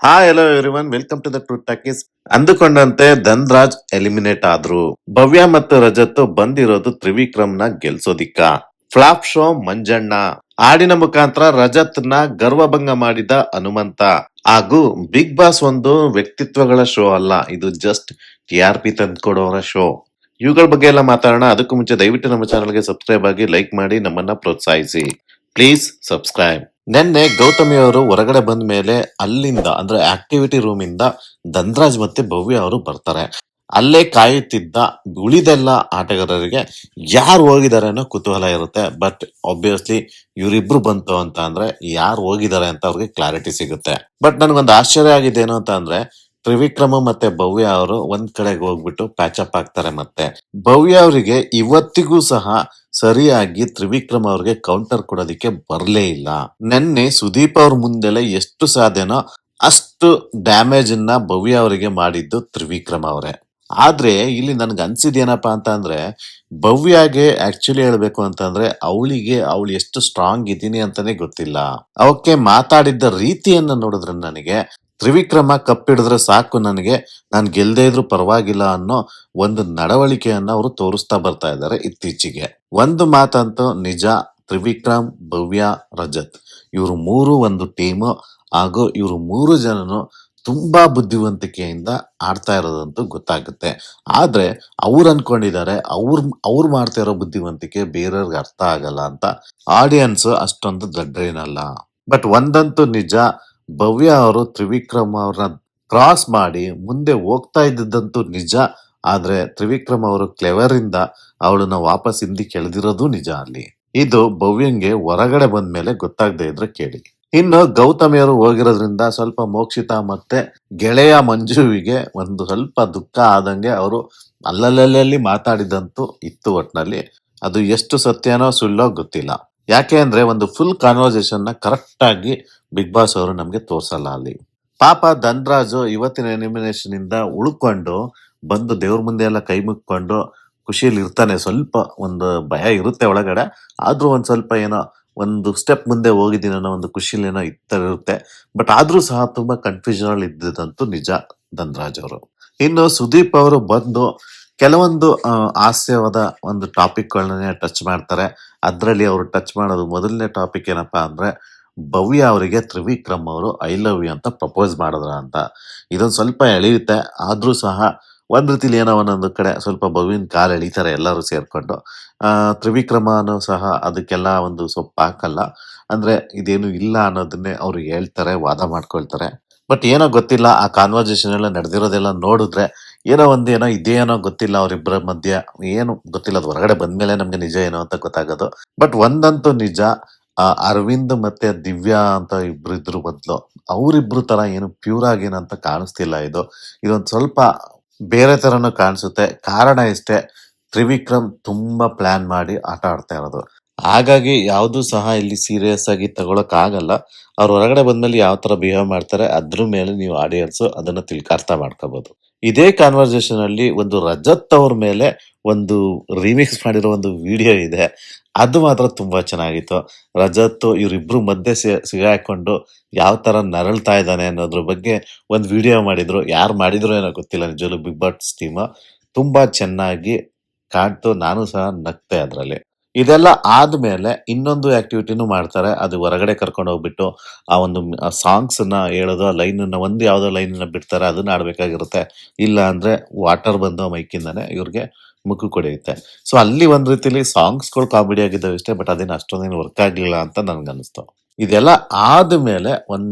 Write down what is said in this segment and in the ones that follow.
Hi hello everyone welcome to the True Talkies. ಅಂದುಕೊಂಡಂತೆ Dhanraj eliminate ಆದ್ರು. ಭವ್ಯ ಮತ್ತು ರಜತ್ ಬಂದಿರೋದು ತ್ರಿವಿಕ್ರಮ್ನ ಗೆಲ್ಸೋದಿಕ್ಕ. Flop show Manjanna. ಹಾಡಿನ ಮುಖಾಂತರ ರಜತ್ ನ ಗರ್ವಭಂಗ ಮಾಡಿದ ಹನುಮಂತ. ಹಾಗೂ ಬಿಗ್ ಬಾಸ್ ಒಂದು ವ್ಯಕ್ತಿತ್ವಗಳ ಶೋ ಅಲ್ಲ, ಇದು ಜಸ್ಟ್ TRP ತಂದ್ಕೊಡೋರ ಶೋ. ಇವುಗಳ ಬಗ್ಗೆ ಎಲ್ಲ ಮಾತಾಡೋಣ. ಅದಕ್ಕೂ ಮುಂಚೆ ದಯವಿಟ್ಟು ನಮ್ಮ ಚಾನಲ್ಗೆ ಸಬ್ಸ್ಕ್ರೈಬ್ ಆಗಿ, ಲೈಕ್ ಮಾಡಿ, ನಮ್ಮನ್ನ ಪ್ರೋತ್ಸಾಹಿಸಿ. Please subscribe. ನಿನ್ನೆ ಗೌತಮಿ ಅವರು ಹೊರಗಡೆ ಬಂದ ಮೇಲೆ ಅಲ್ಲಿಂದ ಅಂದ್ರೆ ಆಕ್ಟಿವಿಟಿ ರೂಮ್ ಇಂದ ಧನ್ರಾಜ್ ಮತ್ತೆ ಭವ್ಯ ಅವರು ಬರ್ತಾರೆ. ಅಲ್ಲೇ ಕಾಯುತ್ತಿದ್ದ ಉಳಿದೆಲ್ಲ ಆಟಗಾರರಿಗೆ ಯಾರು ಹೋಗಿದ್ದಾರೆ ಅನ್ನೋ ಕುತೂಹಲ ಇರುತ್ತೆ. ಬಟ್ ಆಬ್ವಿಯಸ್ಲಿ ಇವರಿಬ್ರು ಬಂತು ಅಂತ ಅಂದ್ರೆ ಯಾರು ಹೋಗಿದ್ದಾರೆ ಅಂತ ಅವ್ರಿಗೆ ಕ್ಲಾರಿಟಿ ಸಿಗುತ್ತೆ. ಬಟ್ ನನ್ಗೊಂದು ಆಶ್ಚರ್ಯ ಆಗಿದೆ ಏನು ಅಂತ ಅಂದ್ರೆ ತ್ರಿವಿಕ್ರಮ ಮತ್ತೆ ಭವ್ಯ ಅವರು ಒಂದ್ ಕಡೆಗೆ ಹೋಗ್ಬಿಟ್ಟು ಪ್ಯಾಚಪ್ ಆಗ್ತಾರೆ. ಮತ್ತೆ ಭವ್ಯ ಅವರಿಗೆ ಇವತ್ತಿಗೂ ಸಹ ಸರಿಯಾಗಿ ತ್ರಿವಿಕ್ರಮ್ ಅವ್ರಿಗೆ ಕೌಂಟರ್ ಕೊಡೋದಿಕ್ಕೆ ಬರ್ಲೇ ಇಲ್ಲ. ನೆನ್ನೆ ಸುದೀಪ್ ಅವ್ರ ಮುಂದೆಲೆ ಎಷ್ಟು ಸಾಧ್ಯನೋ ಅಷ್ಟು ಡ್ಯಾಮೇಜ್ ಅನ್ನ ಭವ್ಯ ಅವರಿಗೆ ಮಾಡಿದ್ದು ತ್ರಿವಿಕ್ರಮ್ ಅವರೇ. ಆದ್ರೆ ಇಲ್ಲಿ ನನ್ಗೆ ಅನ್ಸಿದೇನಪ್ಪಾ ಅಂತ ಅಂದ್ರೆ ಭವ್ಯಗೆ ಆಕ್ಚುಲಿ ಹೇಳ್ಬೇಕು ಅಂತಂದ್ರೆ ಅವಳು ಎಷ್ಟು ಸ್ಟ್ರಾಂಗ್ ಇದೀನಿ ಅಂತಾನೆ ಗೊತ್ತಿಲ್ಲ. ಅವಕ್ಕೆ ಮಾತಾಡಿದ್ದ ರೀತಿಯನ್ನ ನೋಡಿದ್ರೆ ನನಗೆ ತ್ರಿವಿಕ್ರಮ ಕಪ್ಪಿಡಿದ್ರೆ ಸಾಕು ನನಗೆ, ನಾನ್ ಗೆಲ್ದೇ ಇದ್ರು ಪರವಾಗಿಲ್ಲ ಅನ್ನೋ ಒಂದು ನಡವಳಿಕೆಯನ್ನ ಅವರು ತೋರಿಸ್ತಾ ಬರ್ತಾ ಇದ್ದಾರೆ ಇತ್ತೀಚೆಗೆ. ಒಂದು ಮಾತಂತೂ ನಿಜ, ತ್ರಿವಿಕ್ರಮ್, ಭವ್ಯ, ರಜತ್ ಇವರು ಮೂರು ಒಂದು ಟೀಮು. ಹಾಗೂ ಇವರು ಮೂರು ಜನನು ತುಂಬಾ ಬುದ್ಧಿವಂತಿಕೆಯಿಂದ ಆಡ್ತಾ ಇರೋದಂತೂ ಗೊತ್ತಾಗುತ್ತೆ. ಆದ್ರೆ ಅವ್ರು ಅನ್ಕೊಂಡಿದ್ದಾರೆ ಅವ್ರು ಮಾಡ್ತಾ ಇರೋ ಬುದ್ಧಿವಂತಿಕೆ ಬೇರೆಯವ್ರಿಗೆ ಅರ್ಥ ಆಗಲ್ಲ ಅಂತ. ಆಡಿಯನ್ಸ್ ಅಷ್ಟೊಂದು ದಡ್ರೇನಲ್ಲ. ಬಟ್ ಒಂದಂತೂ ನಿಜ, ಭವ್ಯ ಅವರು ತ್ರಿವಿಕ್ರಮ್ ಅವ್ರನ್ನ ಕ್ರಾಸ್ ಮಾಡಿ ಮುಂದೆ ಹೋಗ್ತಾ ಇದ್ದಂತೂ ನಿಜ. ಆದ್ರೆ ತ್ರಿವಿಕ್ರಮ್ ಅವರು ಕ್ಲೆವರ್ ಇಂದ ಅವಳನ್ನ ವಾಪಸ್ ಹಿಂದಿ ಕೆಳೆದಿರೋದು ನಿಜ ಅಲ್ಲಿ. ಇದು ಭವ್ಯಂಗೆ ಹೊರಗಡೆ ಬಂದ್ಮೇಲೆ ಗೊತ್ತಾಗದೆ ಇದ್ರೆ ಕೇಳಿ. ಇನ್ನು ಗೌತಮಿಯವರು ಹೋಗಿರೋದ್ರಿಂದ ಸ್ವಲ್ಪ ಮೋಕ್ಷಿತ ಮತ್ತೆ ಗೆಳೆಯ ಮಂಜುವಿಗೆ ಒಂದು ಸ್ವಲ್ಪ ದುಃಖ ಆದಂಗೆ ಅವರು ಅಲ್ಲಲ್ಲಿ ಮಾತಾಡಿದಂತೂ ಇತ್ತು. ಒಟ್ನಲ್ಲಿ ಅದು ಎಷ್ಟು ಸತ್ಯನೋ ಸುಳ್ಳೋ ಗೊತ್ತಿಲ್ಲ. ಯಾಕೆ ಅಂದ್ರೆ ಒಂದು ಫುಲ್ ಕಾನ್ವರ್ಸೇಷನ್ ನ ಕರೆಕ್ಟ್ ಆಗಿ ಬಿಗ್ ಬಾಸ್ ಅವರು ನಮ್ಗೆ ತೋರ್ಸಲ್ಲ ಅಲ್ಲಿ. ಪಾಪ ಧನ್ರಾಜು ಇವತ್ತಿನ ಎಲಿಮಿನೇಷನ್ ಇಂದ ಉಳ್ಕೊಂಡು ಬಂದು ದೇವ್ರ ಮುಂದೆ ಎಲ್ಲ ಕೈ ಮುಕ್ಕೊಂಡು ಖುಷಿಯಲ್ಲಿ ಇರ್ತಾನೆ. ಸ್ವಲ್ಪ ಒಂದು ಭಯ ಇರುತ್ತೆ ಒಳಗಡೆ, ಆದ್ರೂ ಒಂದ್ ಸ್ವಲ್ಪ ಏನೋ ಒಂದು ಸ್ಟೆಪ್ ಮುಂದೆ ಹೋಗಿದ್ದೀನಿ ಅನ್ನೋ ಒಂದು ಖುಷಿಲಿ ಏನೋ ಇರುತ್ತೆ. ಬಟ್ ಆದ್ರೂ ಸಹ ತುಂಬಾ ಕನ್ಫ್ಯೂಷನ್ ಅಲ್ಲಿ ಇದ್ದಿದ್ದಂತೂ ನಿಜ ಧನ್ರಾಜ್ ಅವರು. ಇನ್ನು ಸುದೀಪ್ ಅವರು ಬಂದು ಕೆಲವೊಂದು ಹಾಸ್ಯವಾದ ಒಂದು ಟಾಪಿಕ್ಗಳನ್ನೇ ಟಚ್ ಮಾಡ್ತಾರೆ. ಅದ್ರಲ್ಲಿ ಅವರು ಟಚ್ ಮಾಡೋದು ಮೊದಲನೇ ಟಾಪಿಕ್ ಏನಪ್ಪಾ ಅಂದ್ರೆ ಭವ್ಯ ಅವರಿಗೆ ತ್ರಿವಿಕ್ರಮ್ ಅವರು ಐ ಲವ್ ಯು ಅಂತ ಪ್ರಪೋಸ್ ಮಾಡಿದ್ರ ಅಂತ. ಇದೊಂದು ಸ್ವಲ್ಪ ಎಳೆಯುತ್ತೆ, ಆದ್ರೂ ಸಹ ಒಂದ್ ರೀತಿಲಿ ಏನೋ ಒಂದೊಂದು ಕಡೆ ಸ್ವಲ್ಪ ಭವ್ಯನ್ ಕಾಲ್ ಎಳಿತಾರೆ ಎಲ್ಲರೂ ಸೇರ್ಕೊಂಡು. ತ್ರಿವಿಕ್ರಮನು ಸಹ ಅದಕ್ಕೆಲ್ಲ ಒಂದು ಸೊಪ್ಪು ಹಾಕಲ್ಲ. ಅಂದ್ರೆ ಇದೇನು ಇಲ್ಲ ಅನ್ನೋದನ್ನೇ ಅವ್ರು ಹೇಳ್ತಾರೆ, ವಾದ ಮಾಡ್ಕೊಳ್ತಾರೆ. ಬಟ್ ಏನೋ ಗೊತ್ತಿಲ್ಲ, ಆ ಕಾನ್ವರ್ಸೇಷನ್ ಎಲ್ಲ ನಡೆದಿರೋದೆಲ್ಲ ನೋಡಿದ್ರೆ ಏನೋ ಇದೇನೋ ಗೊತ್ತಿಲ್ಲ ಅವರಿಬ್ಬರ ಮಧ್ಯೆ. ಏನು ಗೊತ್ತಿಲ್ಲ, ಅದು ಹೊರಗಡೆ ಬಂದ್ಮೇಲೆ ನಮ್ಗೆ ನಿಜ ಏನೋ ಅಂತ ಗೊತ್ತಾಗೋದು. ಬಟ್ ಒಂದಂತೂ ನಿಜ, ಅರವಿಂದ್ ಮತ್ತೆ ದಿವ್ಯಾ ಅಂತ ಇಬ್ರು ಇದ್ರು ಬದ್ಲು ಅವರಿಬ್ರು ತರ ಏನು ಪ್ಯೂರ್ ಆಗೇನಂತ ಕಾಣಿಸ್ತಿಲ್ಲ. ಇದೊಂದು ಸ್ವಲ್ಪ ಬೇರೆ ತರನು ಕಾಣಿಸುತ್ತೆ. ಕಾರಣ ಇಷ್ಟೇ, ತ್ರಿವಿಕ್ರಮ್ ತುಂಬಾ ಪ್ಲಾನ್ ಮಾಡಿ ಆಟ ಆಡ್ತಾ ಇರೋದು. ಹಾಗಾಗಿ ಯಾವ್ದು ಸಹ ಇಲ್ಲಿ ಸೀರಿಯಸ್ ಆಗಿ ತಗೊಳಕ್ ಆಗಲ್ಲ. ಅವ್ರು ಹೊರಗಡೆ ಬಂದ್ಮೇಲೆ ಯಾವ ತರ ಬಿಹೇವ್ ಮಾಡ್ತಾರೆ ಅದ್ರ ಮೇಲೆ ನೀವು ಆಡಿಯನ್ಸ್ ಅದನ್ನ ಅರ್ಥ ಮಾಡ್ಕೋಬಹುದು. ಇದೇ ಕಾನ್ವರ್ಸೇಷನ್ ಅಲ್ಲಿ ಒಂದು ರಜತ್ ಅವ್ರ ಮೇಲೆ ಒಂದು ರಿಮಿಕ್ಸ್ ಮಾಡಿರೋ ಒಂದು ವಿಡಿಯೋ ಇದೆ. ಅದು ಮಾತ್ರ ತುಂಬಾ ಚೆನ್ನಾಗಿತ್ತು. ರಜತ್ ಇವರಿಬ್ರು ಮಧ್ಯೆ ಸಿಗಾಕೊಂಡು ಯಾವ ತರ ನರಳ್ತಾ ಇದ್ದಾನೆ ಅನ್ನೋದ್ರ ಬಗ್ಗೆ ಒಂದು ವಿಡಿಯೋ ಮಾಡಿದ್ರು. ಯಾರು ಮಾಡಿದ್ರು ಏನೋ ಗೊತ್ತಿಲ್ಲ, ನಿಜವಾಗ್ಲೂ ಬಿಗ್ ಬಾಸ್ ಟೀಮ್ ತುಂಬಾ ಚೆನ್ನಾಗಿ ಕಾಣ್ತು. ನಾನು ಸಹ ನಗ್ತೆ ಅದ್ರಲ್ಲಿ. ಇದೆಲ್ಲ ಆದ್ಮೇಲೆ ಇನ್ನೊಂದು ಆಕ್ಟಿವಿಟಿನೂ ಮಾಡ್ತಾರೆ. ಅದು ಹೊರಗಡೆ ಕರ್ಕೊಂಡು ಹೋಗ್ಬಿಟ್ಟು ಆ ಒಂದು ಸಾಂಗ್ಸ್ ನ ಹೇಳೋದು, ಆ ಲೈನ್ ಒಂದು ಯಾವ್ದೋ ಲೈನ್ ಬಿಡ್ತಾರೆ, ಅದನ್ನ ಆಡ್ಬೇಕಾಗಿರುತ್ತೆ. ಇಲ್ಲ ಅಂದ್ರೆ ವಾಟರ್ ಬಂದು ಮೈಕಿಂದಾನೆ ಇವ್ರಿಗೆ ಮುಖ ಕೊಡೆಯುತ್ತೆ. ಸೊ ಅಲ್ಲಿ ಒಂದ್ ರೀತಿಲಿ ಸಾಂಗ್ಸ್ಗಳು ಕಾಮಿಡಿ ಆಗಿದ್ದಾವೆ ಇಷ್ಟೇ. ಬಟ್ ಅದೇನು ಅಷ್ಟೊಂದೇನು ವರ್ಕ್ ಆಗ್ಲಿಲ್ಲ ಅಂತ ನನ್ಗನ್ನಿಸ್ತು. ಇದೆಲ್ಲ ಆದ್ಮೇಲೆ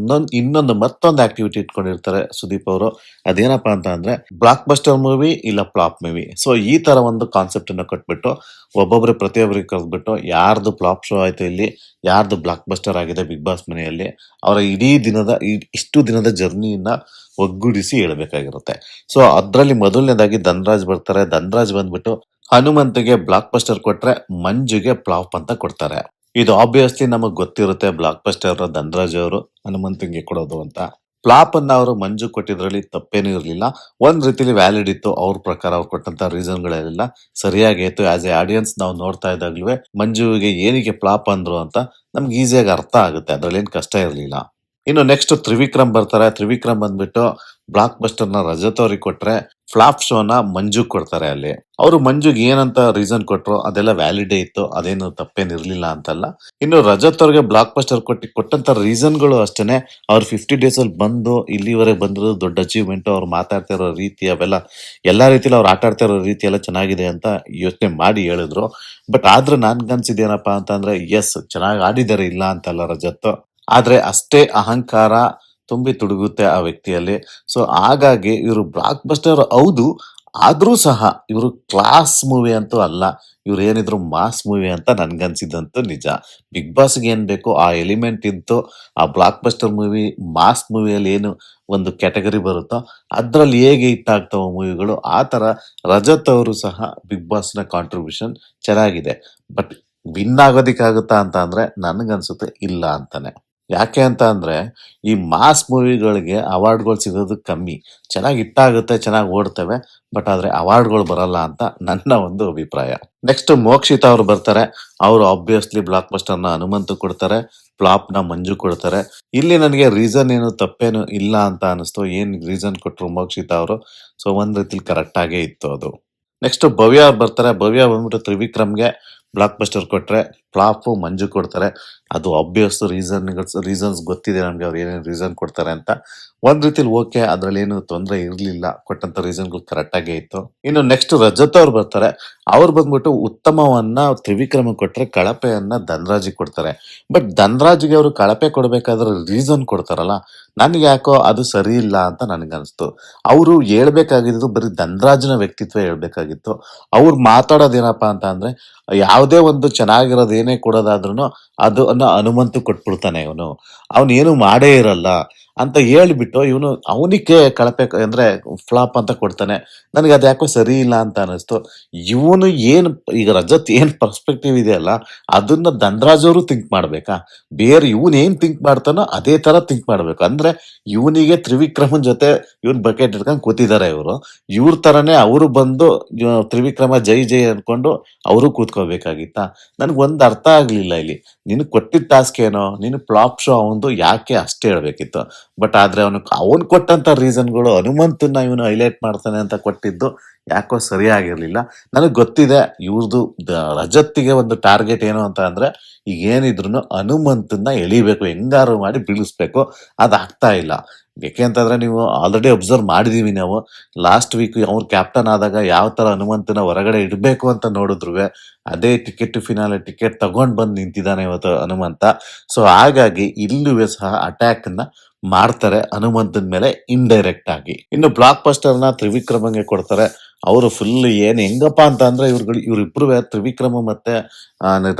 ಇನ್ನೊಂದು ಮತ್ತೊಂದು ಆಕ್ಟಿವಿಟಿ ಇಟ್ಕೊಂಡಿರ್ತಾರೆ ಸುದೀಪ್ ಅವರು. ಅದೇನಪ್ಪಾ ಅಂತ ಅಂದ್ರೆ ಬ್ಲಾಕ್ ಬಸ್ಟರ್ ಮೂವಿ ಇಲ್ಲ ಫ್ಲಾಪ್ ಮೂವಿ. ಸೊ ಈ ತರ ಒಂದು ಕಾನ್ಸೆಪ್ಟ್ ಅನ್ನ ಕೊಟ್ಬಿಟ್ಟು ಪ್ರತಿಯೊಬ್ಬರಿಗೆ ಕರೆದ್ಬಿಟ್ಟು ಯಾರ್ದು ಫ್ಲಾಪ್ ಶೋ ಆಯ್ತು ಇಲ್ಲಿ, ಯಾರ್ದು ಬ್ಲಾಕ್ ಬಸ್ಟರ್ ಆಗಿದೆ ಬಿಗ್ ಬಾಸ್ ಮನೆಯಲ್ಲಿ, ಅವರ ಇಡೀ ಇಷ್ಟು ದಿನದ ಜರ್ನಿಯನ್ನ ಒಗ್ಗೂಡಿಸಿ ಹೇಳ್ಬೇಕಾಗಿರುತ್ತೆ. ಸೊ ಅದ್ರಲ್ಲಿ ಮೊದಲನೇದಾಗಿ ಧನ್ರಾಜ್ ಬರ್ತಾರೆ. ಧನ್ರಾಜ್ ಬಂದ್ಬಿಟ್ಟು ಹನುಮಂತಿಗೆ ಬ್ಲಾಕ್ ಬಸ್ಟರ್ ಕೊಟ್ರೆ ಮಂಜುಗೆ ಫ್ಲಾಪ್ ಅಂತ ಕೊಡ್ತಾರೆ. ಇದು ಆಬ್ವಿಯಸ್ಲಿ ನಮಗ್ ಗೊತ್ತಿರುತ್ತೆ, ಬ್ಲಾಕ್ ಬಸ್ಟರ್ ಧನ್ರಾಜ್ ಅವರು ಹನುಮಂತಿಗೆ ಕೊಡೋದು ಅಂತ. ಫ್ಲಾಪ್ ಅನ್ನ ಅವರು ಮಂಜು ಕೊಟ್ಟಿದ್ರಲ್ಲಿ ತಪ್ಪೇನೂ ಇರಲಿಲ್ಲ. ಒಂದ್ ರೀತಿಲಿ ವ್ಯಾಲಿಡ್ ಇತ್ತು. ಅವ್ರ ಪ್ರಕಾರ ಅವ್ರು ಕೊಟ್ಟಂತ ರೀಸನ್ ಗಳೆಲ್ಲ ಸರಿಯಾಗಿ ಇತ್ತು. ಆಸ್ ಎ ಆಡಿಯನ್ಸ್ ನಾವು ನೋಡ್ತಾ ಇದ್ದಾಗ್ಲೂ ಮಂಜುವಿಗೆ ಏನಕ್ಕೆ ಫ್ಲಾಪ್ ಅಂದ್ರು ಅಂತ ನಮ್ಗೆ ಈಸಿಯಾಗಿ ಅರ್ಥ ಆಗುತ್ತೆ. ಅದ್ರಲ್ಲಿ ಏನ್ ಕಷ್ಟ ಇರಲಿಲ್ಲ. ಇನ್ನು ನೆಕ್ಸ್ಟ್ ತ್ರಿವಿಕ್ರಮ್ ಬರ್ತಾರೆ. ತ್ರಿವಿಕ್ರಮ್ ಬಂದ್ಬಿಟ್ಟು ಬ್ಲಾಕ್ ಬಸ್ಟರ್ ನ ರಜತ್ ಅವ್ರಿಗೆ ಕೊಟ್ರೆ, ಫ್ಲಾಪ್ ಶೋನ ಮಂಜು ಕೊಡ್ತಾರೆ ಅಲ್ಲಿ. ಅವರು ಮಂಜುಗ್ ಏನಂತ ರೀಸನ್ ಕೊಟ್ರು ಅದೆಲ್ಲ ವ್ಯಾಲಿಡೇ ಇತ್ತು, ಅದೇನು ತಪ್ಪೇನಿರ್ಲಿಲ್ಲ ಅಂತಲ್ಲ. ಇನ್ನು ರಜತ್ ಅವ್ರಿಗೆ ಬ್ಲಾಕ್ ಬಸ್ಟರ್ ಕೊಟ್ಟಂತ ರೀಸನ್ಗಳು ಅಷ್ಟೇನೆ. ಅವ್ರು 50 ಡೇಸ್ ಅಲ್ಲಿ ಬಂದು ಇಲ್ಲಿವರೆಗೆ ಬಂದಿರೋದು ದೊಡ್ಡ ಅಚೀವ್ಮೆಂಟ್. ಅವ್ರು ಮಾತಾಡ್ತಾ ಇರೋ ರೀತಿ ಅವೆಲ್ಲ ಎಲ್ಲಾ ರೀತಿಲಿ ಅವ್ರು ಆಟ ಆಡ್ತಾ ಇರೋ ರೀತಿ ಎಲ್ಲ ಚೆನ್ನಾಗಿದೆ ಅಂತ ಯೋಚನೆ ಮಾಡಿ ಹೇಳಿದ್ರು. ಬಟ್ ಆದ್ರೆ ನನ್ಗನ್ಸಿದ್ದೇನಪ್ಪಾ ಅಂತಂದ್ರೆ, ಎಸ್ ಚೆನ್ನಾಗಿ ಆಡಿದ್ದಾರೆ, ಇಲ್ಲ ಅಂತಲ್ಲ ರಜತ್. ಆದ್ರೆ ಅಷ್ಟೇ ಅಹಂಕಾರ ತುಂಬಿ ತುಡುಗುತ್ತೆ ಆ ವ್ಯಕ್ತಿಯಲ್ಲಿ. ಸೊ ಹಾಗಾಗಿ ಇವರು ಬ್ಲಾಕ್ ಬಸ್ಟರ್ ಹೌದು, ಆದ್ರೂ ಸಹ ಇವರು ಕ್ಲಾಸ್ ಮೂವಿ ಅಂತೂ ಅಲ್ಲ. ಇವ್ರು ಏನಿದ್ರು ಮಾಸ್ ಮೂವಿ ಅಂತ ನನ್ಗನ್ಸಿದ್ದಂತೂ ನಿಜ. ಬಿಗ್ ಬಾಸ್ಗೆ ಏನ್ ಬೇಕು ಆ ಎಲಿಮೆಂಟ್ ಇತ್ತು. ಆ ಬ್ಲಾಕ್ ಬಸ್ಟರ್ ಮೂವಿ ಮಾಸ್ ಮೂವಿಯಲ್ಲಿ ಏನು ಒಂದು ಕ್ಯಾಟಗರಿ ಬರುತ್ತೋ ಅದ್ರಲ್ಲಿ ಹೇಗೆ ಹಿಟ್ ಆಗ್ತಾವ ಮೂವಿಗಳು, ಆ ತರ ರಜತ್ ಅವರು ಸಹ ಬಿಗ್ ಬಾಸ್ ನ ಕಾಂಟ್ರಿಬ್ಯೂಷನ್ ಚೆನ್ನಾಗಿದೆ. ಬಟ್ ವಿನ್ ಆಗೋದಿಕ್ಕಾಗುತ್ತಾ ಅಂತ ಅಂದ್ರೆ ನನ್ಗನ್ಸುತ್ತೆ ಇಲ್ಲ ಅಂತಾನೆ. ಯಾಕೆ ಅಂತ ಅಂದ್ರೆ, ಈ ಮಾಸ್ ಮೂವಿಗಳಿಗೆ ಅವಾರ್ಡ್‌ಗಳು ಸಿಗೋದು ಕಮ್ಮಿ. ಚೆನ್ನಾಗಿ ಹಿಟ್ಟಾಗುತ್ತೆ, ಚೆನ್ನಾಗಿ ಓಡ್ತವೆ. ಬಟ್ ಆದ್ರೆ ಅವಾರ್ಡ್‌ಗಳು ಬರಲ್ಲ ಅಂತ ನನ್ನ ಒಂದು ಅಭಿಪ್ರಾಯ. ನೆಕ್ಸ್ಟ್ ಮೋಕ್ಷಿತಾ ಅವ್ರು ಬರ್ತಾರೆ. ಅವರು ಆಬ್ವಿಯಸ್ಲಿ ಬ್ಲಾಕ್ ಬಸ್ಟರ್‌ನ ಹನುಮಂತು ಕೊಡ್ತಾರೆ. ಫ್ಲಾಪ್‌ನ ಮಂಜು ಕೊಡ್ತಾರೆ. ಇಲ್ಲಿ ನನಗೆ ರೀಸನ್ ಏನು ತಪ್ಪೇನು ಇಲ್ಲ ಅಂತ ಅನಿಸ್ತು. ಏನ್ ರೀಸನ್ ಕೊಟ್ರು ಮೋಕ್ಷಿತಾ ಅವರು. ಸೊ ಒಂದ್ ರೀತಿಲಿ ಕರೆಕ್ಟ್ ಆಗೇ ಇತ್ತು ಅದು. ನೆಕ್ಸ್ಟ್ ಭವ್ಯ ಅವ್ರು ಬರ್ತಾರೆ. ಭವ್ಯ ಬಂದ್ಬಿಟ್ಟು ತ್ರಿವಿಕ್ರಮ್‌ಗೆ ಬ್ಲಾಕ್ ಬಸ್ಟರ್ ಕೊಟ್ರೆ, ಫ್ಲಾಪು ಮಂಜು ಕೊಡ್ತಾರೆ. ಅದು ಆಬ್ವಿಯಸ್ ರೀಸನ್ಸ್ ಗೊತ್ತಿದೆ ನಮ್ಗೆ ಅವ್ರು ಏನೇನು ರೀಸನ್ ಕೊಡ್ತಾರೆ ಅಂತ. ಒಂದ್ ರೀತಿಲಿ ಓಕೆ, ಅದ್ರಲ್ಲಿ ಏನು ತೊಂದರೆ ಇರ್ಲಿಲ್ಲ. ಕೊಟ್ಟಂತ ರೀಸನ್ಗಳು ಕರೆಕ್ಟ್ ಆಗೇ ಇತ್ತು. ಇನ್ನು ನೆಕ್ಸ್ಟ್ ರಜತ್ ಅವ್ರು ಬರ್ತಾರೆ. ಅವ್ರು ಬಂದ್ಬಿಟ್ಟು ಉತ್ತಮವನ್ನ ತ್ರಿವಿಕ್ರಮ ಕೊಟ್ರೆ, ಕಳಪೆಯನ್ನ ಧನರಾಜಿಗೆ ಕೊಡ್ತಾರೆ. ಬಟ್ ಧನರಾಜ್ಗೆ ಅವರು ಕಳಪೆ ಕೊಡ್ಬೇಕಾದ್ರೆ ರೀಸನ್ ಕೊಡ್ತಾರಲ್ಲ, ನನ್ಗೆ ಯಾಕೋ ಅದು ಸರಿ ಇಲ್ಲ ಅಂತ ನನ್ಗನ್ಸ್ತು. ಅವರು ಹೇಳ್ಬೇಕಾಗಿದ್ದು ಬರೀ ಧನರಾಜ್ನ ವ್ಯಕ್ತಿತ್ವ ಹೇಳ್ಬೇಕಾಗಿತ್ತು. ಅವ್ರು ಮಾತಾಡೋದೇನಪ್ಪಾ ಅಂತ ಅಂದ್ರೆ, ಯಾವುದೇ ಒಂದು ಚೆನ್ನಾಗಿರೋದು ಏನೇ ಕೊಡೋದಾದ್ರೂ ಅದನ್ನ ಹನುಮಂತು ಕೊಟ್ಬಿಡ್ತಾನೆ. ಅವನು ಏನು ಮಾಡೇ ಇರಲ್ಲ ಅಂತ ಹೇಳ್ಬಿಟ್ಟು ಇವನು ಅವನಿಗೆ ಕಳಪೆ ಅಂದ್ರೆ ಫ್ಲಾಪ್ ಅಂತ ಕೊಡ್ತಾನೆ. ನನಗೆ ಅದು ಯಾಕೋ ಸರಿ ಇಲ್ಲ ಅಂತ ಅನಿಸ್ತು. ಇವನು ಏನ್ ಈಗ ರಜತ್ ಏನ್ ಪರ್ಸ್ಪೆಕ್ಟಿವ್ ಇದೆಯಲ್ಲ, ಅದನ್ನ ಧನರಾಜ್ ಅವರು ಥಿಂಕ್ ಮಾಡ್ಬೇಕಾ? ಬೇರೆ ಇವನ್ ಏನ್ ಥಿಂಕ್ ಮಾಡ್ತಾನೋ ಅದೇ ತರ ಥಿಂಕ್ ಮಾಡ್ಬೇಕು. ಅಂದ್ರೆ ಇವನಿಗೆ ತ್ರಿವಿಕ್ರಮನ್ ಜೊತೆ ಇವನ್ ಬಕೆಟ್ ಇಟ್ಕೊಂಡು ಕೂತಿದ್ದಾರೆ ಇವರು. ಇವ್ರ ತರನೇ ಅವರು ಬಂದು ತ್ರಿವಿಕ್ರಮ ಜೈ ಜೈ ಅನ್ಕೊಂಡು ಅವರು ಕೂತ್ಕೋಬೇಕಾಗಿತ್ತ. ನನ್ಗೆ ಒಂದ್ ಅರ್ಥ ಆಗ್ಲಿಲ್ಲ ಇಲ್ಲಿ. ನಿನಗ್ ಕೊಟ್ಟಿದ್ದ ಟಾಸ್ಕ್ ಏನೋ, ನೀನು ಫ್ಲಾಪ್ ಶೋ ಅವಂದು ಯಾಕೆ ಅಷ್ಟೇ ಹೇಳ್ಬೇಕಿತ್ತು. ಬಟ್ ಆದ್ರೆ ಅವನ್ ಕೊಟ್ಟಂತ ರೀಸನ್ಗಳು ಹನುಮಂತನ್ನ ಇವನು ಹೈಲೈಟ್ ಮಾಡ್ತಾನೆ ಅಂತ ಕೊಟ್ಟಿದ್ದು ಯಾಕೋ ಸರಿಯಾಗಿರ್ಲಿಲ್ಲ. ನನಗ್ ಗೊತ್ತಿದೆ ಇವ್ರದ್ದು ರಜತ್ತಿಗೆ ಒಂದು ಟಾರ್ಗೆಟ್ ಏನು ಅಂತ ಅಂದ್ರೆ, ಈಗ ಏನಿದ್ರು ಹನುಮಂತನ್ನ ಎಳಿಬೇಕು, ಹೆಂಗಾರು ಮಾಡಿ ಬೀಳಿಸ್ಬೇಕು. ಅದಾಗ್ತಾ ಇಲ್ಲ. ಯಾಕೆ ಅಂತಂದ್ರೆ, ನೀವು ಆಲ್ರೆಡಿ ಅಬ್ಸರ್ವ್ ಮಾಡಿದೀವಿ ನಾವು. ಲಾಸ್ಟ್ ವೀಕ್ ಅವ್ರು ಕ್ಯಾಪ್ಟನ್ ಆದಾಗ ಯಾವ ತರ ಹನುಮಂತನ ಹೊರಗಡೆ ಇಡ್ಬೇಕು ಅಂತ ನೋಡಿದ್ರು, ಅದೇ ಟಿಕೆಟ್ ಫಿನಾಲೆ ಟಿಕೆಟ್ ತಗೊಂಡ್ ಬಂದು ನಿಂತಿದ್ದಾನೆ ಇವತ್ತು ಹನುಮಂತ. ಸೊ ಹಾಗಾಗಿ ಇಲ್ಲೂ ಸಹ ಅಟ್ಯಾಕ್ ನ ಮಾಡ್ತಾರೆ ಹನುಮಂತನ ಮೇಲೆ ಇಂಡೈರೆಕ್ಟ್ ಆಗಿ. ಇನ್ನು ಬ್ಲಾಕ್ ಬಸ್ಟರ್ ನ ತ್ರಿವಿಕ್ರಮಂಗೆ ಕೊಡ್ತಾರೆ. ಅವರು ಫುಲ್ ಏನ್ ಹೆಂಗಪ್ಪ ಅಂತ ಅಂದ್ರೆ, ಇವ್ರಿಬ್ರು ತ್ರಿವಿಕ್ರಮ ಮತ್ತೆ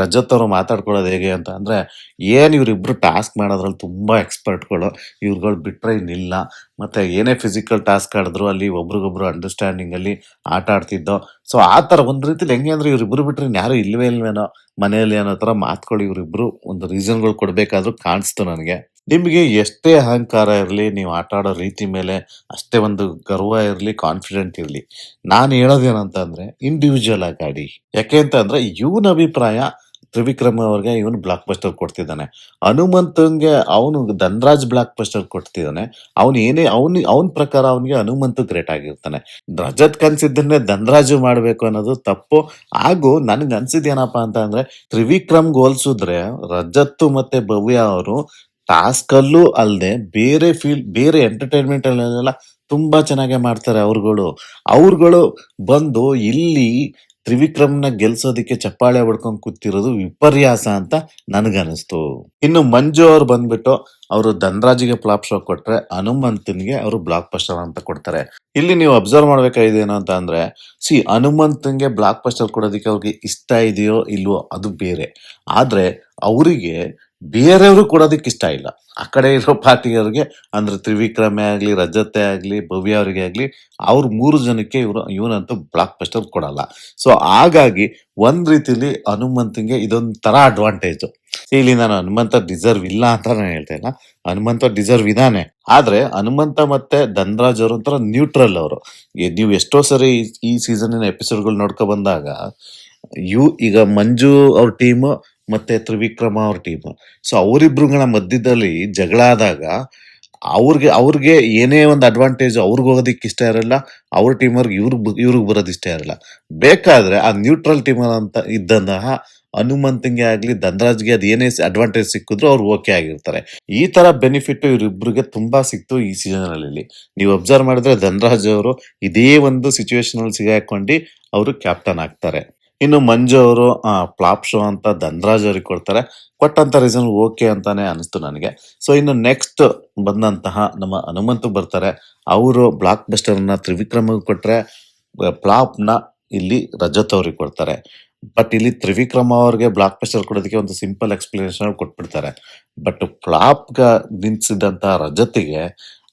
ರಜತ್ ಅವರು ಮಾತಾಡ್ಕೊಳ್ಳೋದು ಹೇಗೆ ಅಂತ ಅಂದ್ರೆ, ಏನ್ ಇವ್ರಿಬ್ರು ಟಾಸ್ಕ್ ಮಾಡೋದ್ರಲ್ಲಿ ತುಂಬಾ ಎಕ್ಸ್ಪರ್ಟ್ಗಳು. ಇವ್ರುಗಳು ಬಿಟ್ರೆ ಇನ್ನಿಲ್ಲ. ಮತ್ತೆ ಏನೇ ಫಿಸಿಕಲ್ ಟಾಸ್ಕ್ ಆಡಿದ್ರು ಅಲ್ಲಿ ಒಬ್ರಿಗೊಬ್ರು ಅಂಡರ್ಸ್ಟ್ಯಾಂಡಿಂಗ್ ಅಲ್ಲಿ ಆಟ ಆಡ್ತಿದ್ದೋ. ಸೊ ಆ ತರ ಒಂದ್ ರೀತಿಲಿ ಹೆಂಗೆ ಅಂದ್ರೆ, ಇವ್ರಿಬ್ರು ಬಿಟ್ರೆ ಯಾರು ಇಲ್ವೇನೋ ಮನೆಯಲ್ಲಿ ಅನ್ನೋ ತರ ಮಾತುಗಳು ಇವ್ರಿಬ್ರು ಒಂದು ರೀಸನ್ಗಳು ಕೊಡ್ಬೇಕಾದ್ರೂ ಕಾಣಿಸ್ತು ನನಗೆ. ನಿಮ್ಗೆ ಎಷ್ಟೇ ಅಹಂಕಾರ ಇರ್ಲಿ, ನೀವು ಆಟ ಆಡೋ ರೀತಿ ಮೇಲೆ ಅಷ್ಟೇ ಒಂದು ಗರ್ವ ಇರ್ಲಿ, ಕಾನ್ಫಿಡೆಂಟ್ ಇರ್ಲಿ, ನಾನು ಹೇಳೋದೇನಂತ ಅಂದ್ರೆ ಇಂಡಿವಿಜುವಲ್ ಆಗಿ ಆಡಿ. ಯಾಕೆ ಅಂತ ಅಂದ್ರೆ, ಇವನ ಅಭಿಪ್ರಾಯ ತ್ರಿವಿಕ್ರಮ ಅವ್ರಿಗೆ ಇವನು ಬ್ಲಾಕ್ ಬಸ್ಟರ್ ಕೊಡ್ತಿದ್ದಾನೆ. ಹನುಮಂತಂಗೆ ಅವನು ಧನರಾಜ್ ಬ್ಲಾಕ್ ಬಸ್ಟರ್ ಕೊಡ್ತಿದ್ದಾನೆ. ಅವನ ಪ್ರಕಾರ ಅವನಿಗೆ ಹನುಮಂತು ಗ್ರೇಟ್ ಆಗಿರ್ತಾನೆ. ರಜತ್ ಕನ್ಸಿದ್ದನ್ನೇ ಧನರಾಜು ಮಾಡ್ಬೇಕು ಅನ್ನೋದು ತಪ್ಪು. ಹಾಗೂ ನನ್ಗೆ ಅನ್ಸಿದ್ದೇನಪ್ಪಾ ಅಂತ ಅಂದ್ರೆ, ತ್ರಿವಿಕ್ರಮ್ಗೆ ಹೋಲ್ಸಿದ್ರೆ ರಜತ್ ಮತ್ತೆ ಭವ್ಯ ಅವರು ಟಾಸ್ಕ್ ಅಲ್ಲೂ ಅಲ್ಲದೆ ಬೇರೆ ಎಂಟರ್ಟೈನ್ಮೆಂಟ್ ಅಲ್ಲೆಲ್ಲ ತುಂಬಾ ಚೆನ್ನಾಗಿ ಮಾಡ್ತಾರೆ. ಅವ್ರುಗಳು ಬಂದು ಇಲ್ಲಿ ತ್ರಿವಿಕ್ರಮ್ನ ಗೆಲ್ಸೋದಿಕ್ಕೆ ಚಪ್ಪಾಳೆ ಹೊಡ್ಕೊಂಡ್ ಕೂತಿರೋದು ವಿಪರ್ಯಾಸ ಅಂತ ನನ್ಗನಿಸ್ತು. ಇನ್ನು ಮಂಜು ಅವ್ರು ಬಂದ್ಬಿಟ್ಟು ಅವರು ಧನರಾಜಿಗೆ ಫ್ಲಾಪ್ ಶೋ ಕೊಟ್ರೆ, ಹನುಮಂತನ್ಗೆ ಅವರು ಬ್ಲಾಕ್ ಬಸ್ಟರ್ ಅಂತ ಕೊಡ್ತಾರೆ. ಇಲ್ಲಿ ನೀವು ಅಬ್ಸರ್ವ್ ಮಾಡ್ಬೇಕಾಗಿದೆ ಏನು ಅಂತ ಅಂದ್ರೆ, ಹನುಮಂತನ್ಗೆ ಬ್ಲಾಕ್ ಬಸ್ಟರ್ ಕೊಡೋದಿಕ್ಕೆ ಅವ್ರಿಗೆ ಇಷ್ಟ ಇದೆಯೋ ಇಲ್ವೋ ಅದು ಬೇರೆ. ಆದ್ರೆ ಅವರಿಗೆ ಬೇರೆಯವರು ಕೊಡೋದಿಕ್ಕೆ ಇಷ್ಟ ಇಲ್ಲ. ಆ ಕಡೆ ಇರೋ ಪಾರ್ಟಿಯವ್ರಿಗೆ ಅಂದ್ರೆ ತ್ರಿವಿಕ್ರಮೇ ಆಗ್ಲಿ, ರಜತೆ ಆಗ್ಲಿ, ಭವ್ಯ ಅವ್ರಿಗೆ ಆಗ್ಲಿ, ಅವ್ರ 3 ಜನಕ್ಕೆ ಇವನಂತೂ ಬ್ಲಾಕ್ ಬಸ್ಟರ್ ಕೊಡಲ್ಲ. ಸೊ ಹಾಗಾಗಿ ಒಂದ್ ರೀತಿಲಿ ಹನುಮಂತಂಗೆ ಇದೊಂದ್ ತರ ಅಡ್ವಾಂಟೇಜ್. ಇಲ್ಲಿ ನಾನು ಹನುಮಂತ ಡಿಸರ್ವ್ ಇಲ್ಲ ಅಂತ ನಾನು ಹೇಳ್ತಾ ಇಲ್ಲ. ಹನುಮಂತ ಡಿಸರ್ವ್ ಇದಾನೆ. ಆದ್ರೆ ಹನುಮಂತ ಮತ್ತೆ ಧನರಾಜ್ ಅವರು ಒಂಥರ ನ್ಯೂಟ್ರಲ್ ಅವರು. ನೀವು ಎಷ್ಟೋ ಸರಿ ಈ ಸೀಸನ್ ಎಪಿಸೋಡ್ಗಳು ನೋಡ್ಕೊ ಬಂದಾಗ, ಈಗ ಮಂಜು ಅವ್ರ ಟೀಮ್ ಮತ್ತೆ ತ್ರಿವಿಕ್ರಮ ಅವ್ರ ಟೀಮ್. ಸೊ ಅವರಿಬ್ರುಗಳ ಮಧ್ಯದಲ್ಲಿ ಜಗಳ ಆದಾಗ ಅವ್ರಿಗೆ ಅವ್ರಿಗೆ ಏನೇ ಒಂದು ಅಡ್ವಾಂಟೇಜ್ ಅವ್ರಿಗೆ ಹೋಗೋದಿಕ್ಕೆ ಇಷ್ಟ ಇರಲ್ಲ. ಅವ್ರ ಟೀಮ್ ಅವ್ರಿಗೆ ಇವ್ರಿಗೆ ಬರೋದು ಇಷ್ಟ ಇರಲ್ಲ. ಬೇಕಾದ್ರೆ ಆ ನ್ಯೂಟ್ರಲ್ ಟೀಮ್ ಅಂತ ಇದ್ದಂತಹ ಹನುಮಂತಂಗೆ ಆಗ್ಲಿ ಧನರಾಜ್ಗೆ ಅದ್ ಏನೇ ಅಡ್ವಾಂಟೇಜ್ ಸಿಕ್ಕಿದ್ರು ಅವ್ರು ಓಕೆ ಆಗಿರ್ತಾರೆ. ಈ ತರ ಬೆನಿಫಿಟ್ ಇವ್ರಿಬ್ರಿಗೆ ತುಂಬಾ ಸಿಕ್ತು ಈ ಸೀಸನ್ ಅಲ್ಲಿ. ನೀವು ಅಬ್ಸರ್ವ್ ಮಾಡಿದ್ರೆ ಧನರಾಜ್ ಅವರು ಇದೇ ಒಂದು ಸಿಚುವೇಶನ್ ಅಲ್ಲಿ ಸಿಗಾಕೊಂಡು ಅವರು ಕ್ಯಾಪ್ಟನ್ ಆಗ್ತಾರೆ. ಇನ್ನು ಮಂಜು ಅವರು ಫ್ಲಾಪ್ ಶೋ ಅಂತ ಧನರಾಜ್ ಅವ್ರಿಗೆ ಕೊಡ್ತಾರೆ. ಕೊಟ್ಟಂತ ರೀಸನ್ ಓಕೆ ಅಂತಾನೆ ಅನಿಸ್ತು ನನಗೆ. ಸೊ ಇನ್ನು ನೆಕ್ಸ್ಟ್ ಬಂದಂತಹ ನಮ್ಮ ಹನುಮಂತು ಬರ್ತಾರೆ. ಅವರು ಬ್ಲಾಕ್ ಬಸ್ಟರ್ ನ ತ್ರಿವಿಕ್ರಮ್ ಕೊಟ್ರೆ, ಫ್ಲಾಪ್ ನ ಇಲ್ಲಿ ರಜತ್ ಅವ್ರಿಗೆ ಕೊಡ್ತಾರೆ. ಬಟ್ ಇಲ್ಲಿ ತ್ರಿವಿಕ್ರಮ ಅವ್ರಿಗೆ ಬ್ಲಾಕ್ ಬಸ್ಟರ್ ಕೊಡೋದಕ್ಕೆ ಒಂದು ಸಿಂಪಲ್ ಎಕ್ಸ್ಪ್ಲನೇಷನ್ ಕೊಟ್ಬಿಡ್ತಾರೆ. ಬಟ್ ಫ್ಲಾಪ್ ನಿಲ್ಸಿದಂತ ರಜತ್ಗೆ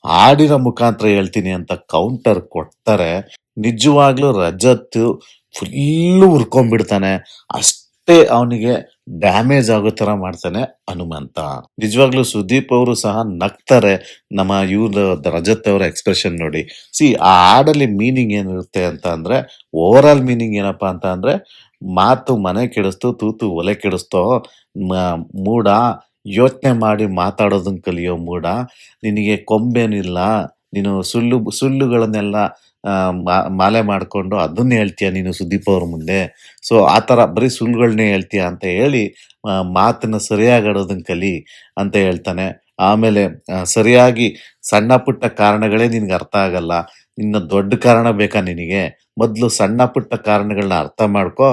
ಹಾಡಿನ ಮುಖಾಂತರ ಹೇಳ್ತೀನಿ ಅಂತ ಕೌಂಟರ್ ಕೊಡ್ತಾರೆ. ನಿಜವಾಗ್ಲೂ ರಜತ್ ಫುಲ್ಲು ಹುರ್ಕೊಂಡ್ಬಿಡ್ತಾನೆ. ಅಷ್ಟೇ ಅವನಿಗೆ ಡ್ಯಾಮೇಜ್ ಆಗೋ ತರ ಮಾಡ್ತಾನೆ ಹನುಮಂತ. ನಿಜವಾಗ್ಲೂ ಸುದೀಪ್ ಅವರು ಸಹ ನಗ್ತಾರೆ ನಮ್ಮ ಇವ್ರ ರಜತ್ ಅವರ ಎಕ್ಸ್ಪ್ರೆಷನ್ ನೋಡಿ. ಆ ಹಾಡಲ್ಲಿ ಮೀನಿಂಗ್ ಏನಿರುತ್ತೆ ಅಂತ ಅಂದ್ರೆ, ಓವರ್ ಆಲ್ ಮೀನಿಂಗ್ ಏನಪ್ಪಾ ಅಂತ ಅಂದ್ರೆ, ಮಾತು ಮನೆ ಕೆಡಿಸ್ತು, ತೂತು ಒಲೆ ಕೆಡಿಸ್ತೋ ಮೂಡ, ಯೋಚನೆ ಮಾಡಿ ಮಾತಾಡೋದನ್ನ ಕಲಿಯೋ ಮೂಡ, ನಿನಗೆ ಕೊಂಬೇನಿಲ್ಲ, ನೀನು ಸುಳ್ಳುಗಳನ್ನೆಲ್ಲ ಮಾಲೆ ಮಾಡ್ಕೊಂಡು ಅದನ್ನ ಹೇಳ್ತೀಯ ನೀನು ಸುದೀಪ್ ಅವ್ರ ಮುಂದೆ. ಸೊ ಆತರ ಬರೀ ಸುಳ್ಳುಗಳನ್ನೇ ಹೇಳ್ತೀಯ ಅಂತ ಹೇಳಿ ಮಾತನ್ನ ಸರಿಯಾಗಿ ಆಡೋದನ್ನ ಕಲಿ ಅಂತ ಹೇಳ್ತಾನೆ. ಆಮೇಲೆ ಸರಿಯಾಗಿ ಸಣ್ಣ ಪುಟ್ಟ ಕಾರಣಗಳೇ ನಿನ್ಗೆ ಅರ್ಥ ಆಗಲ್ಲ, ಇನ್ನ ದೊಡ್ಡ ಕಾರಣ ಬೇಕಾ ನಿನಗೆ? ಮೊದ್ಲು ಸಣ್ಣ ಪುಟ್ಟ ಕಾರಣಗಳನ್ನ ಅರ್ಥ ಮಾಡ್ಕೊ,